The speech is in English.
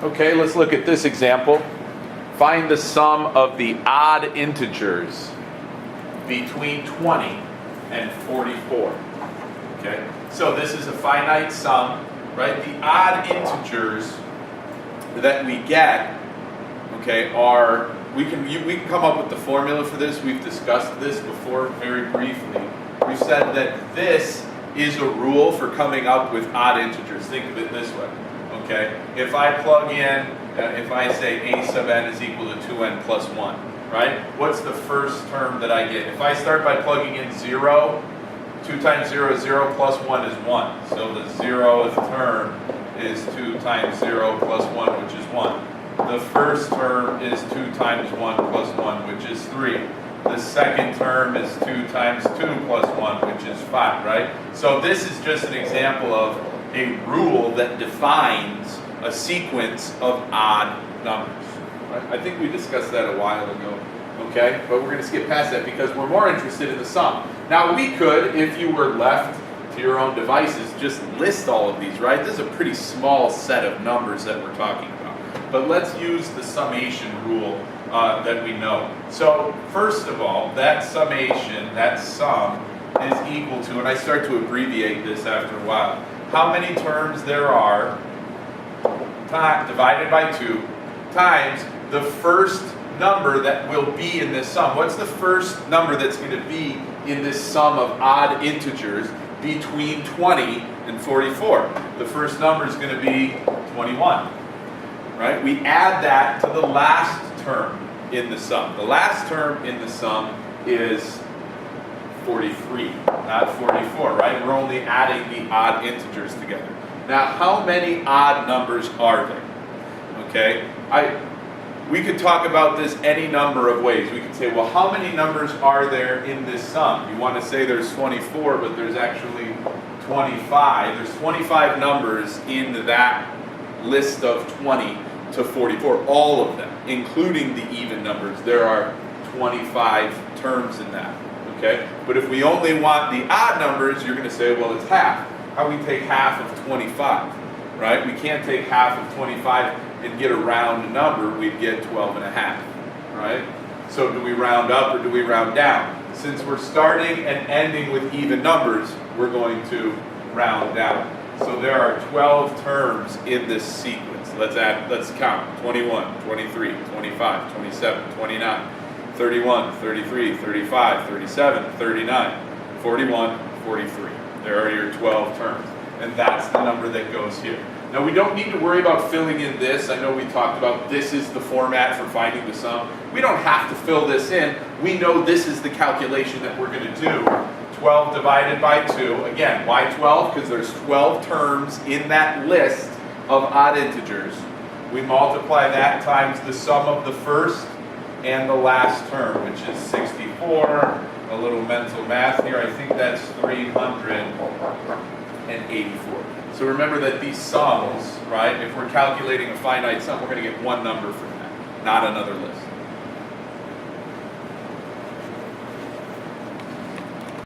Okay, let's look at this example. Find the sum of the odd integers between 20 and 44. Okay, so this is a finite sum, right? The odd integers that we get, okay, are, we can come up with the formula for this. We've discussed this before very briefly. We've said that this is a rule for coming up with odd integers. Think of it this way, okay? If I plug in, if I say a sub n is equal to 2n plus 1, right? What's the first term that I get? If I start by plugging in 0, 2 times 0 is 0 plus 1 is 1. So the 0th term is 2 times 0 plus 1, which is 1. The first term is 2 times 1 plus 1, which is 3. The second term is 2 times 2 plus 1, which is 5, right? So this is just an example of a rule that defines a sequence of odd numbers. Right? I think we discussed that a while ago, okay? But we're going to skip past that because we're more interested in the sum. Now we could, if you were left to your own devices, just list all of these, right? This is a pretty small set of numbers that we're talking about. But let's use the summation rule that we know. So first of all, that summation, that sum, is equal to, and I start to abbreviate this after a while, how many terms there are divided by 2 times the first number that will be in this sum. What's the first number that's going to be in this sum of odd integers between 20 and 44? The first number is going to be 21. Right? We add that to the last term in the sum. The last term in the sum is 43, not 44, right? We're only adding the odd integers together. Now, how many odd numbers are there? Okay? We could talk about this any number of ways. We could say, well, how many numbers are there in this sum? You want to say there's 24, but there's actually 25. There's 25 numbers in that list of 20 to 44, all of them, including the even numbers. There are 25 terms in that, okay? But if we only want the odd numbers, you're going to say, well, it's half. How do we take half of 25, right? We can't take half of 25 and get a round number. We'd get 12 and a half, right? So do we round up or do we round down? Since we're starting and ending with even numbers, we're going to round down. So there are 12 terms in this sequence. Let's count. 21, 23, 25, 27, 29, 31, 33, 35, 37, 39, 41, 43. There are your 12 terms. And that's the number that goes here. Now we don't need to worry about filling in this. I know we talked about this is the format for finding the sum. We don't have to fill this in. We know this is the calculation that we're going to do. 12 divided by 2. Again, why 12? Because there's 12 terms in that list of odd integers. We multiply that times the sum of the first and the last term, which is 64. A little mental math here. I think that's 384. So remember that these sums, right, if we're calculating a finite sum, we're going to get one number from that, not another list.